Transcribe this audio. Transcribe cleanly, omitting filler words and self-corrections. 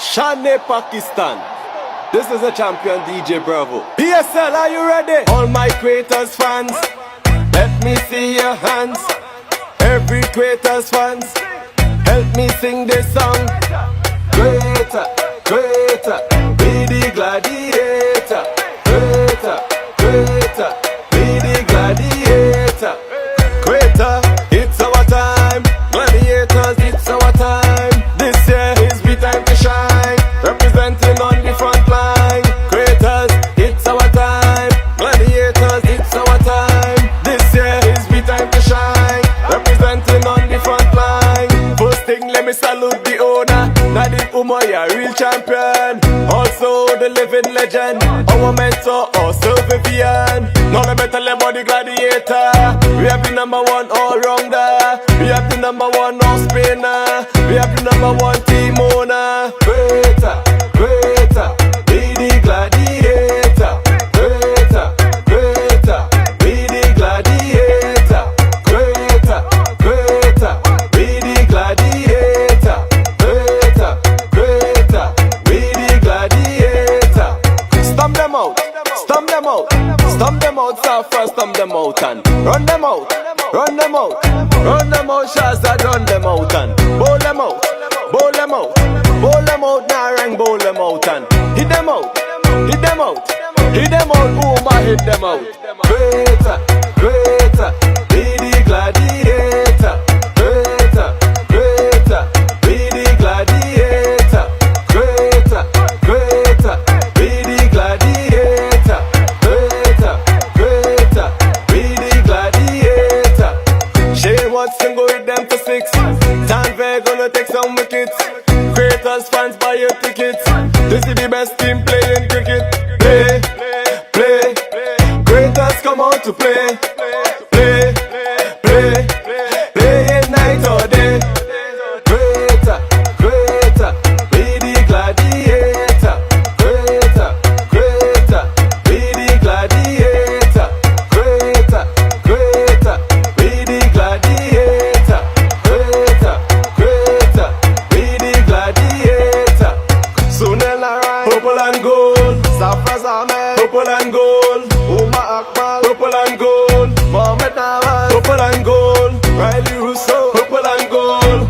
Shane, Pakistan. This is a champion DJ Bravo. PSL, are you ready? All my Creators fans, let me see your hands. Every Creators fans, help me sing this song. Creator, Creator, be the gladiator. Creator, Creator, be the gladiator. Creator, it's our time. Gladiators, it's our time. This year is the time to shine. Representing on the front line. Creators, it's our time. Gladiators, it's our time. This year is the time to shine. Representing on the front line. First thing, let me salute the owner, Nadim Umoya, real champion. Also the living legend, our mentor, also Vivian. Now let me tell them about the gladiator. We have the number one all-rounder. We have the number one all-spinner. We have the number one team owner. Creator, Creator, be the gladiator. Creator, Creator, be the gladiator. Creator, Creator, be the gladiator. Creator, Creator, be the gladiator. Stomp them out, stomp them out, stomp them out, South first, stomp them out and run them out, run them out, run them out, Shazza, run them out and bowl them out, bowl them out, bowl them out, Narang, bowl them out and hit them out, hit them out, hit them out, Uma, hit them out. Creator, Creator, be the gladiator. Creator, Creator, be the gladiator. Creator, Creator, be the gladiator. Creator, Creator, be the gladiator. Shane Watson go with them for 6. Tanvay gonna take some wickets. Creators fans buy your tickets. This is the best team playing cricket. Play, play, Creators come out to play. Play, play, play it night or day. Creator, Creator, be the gladiator. Creator, Creator, be the gladiator. Creator, Creator, be the gladiator. Creator, Creator, be the gladiator. Sunil Narayan, purple and gold. Safraz Ahmed, purple and gold. Umar Akmal, purple and gold. Mohamed Nawaz, purple and gold. Riley Russo, purple and gold.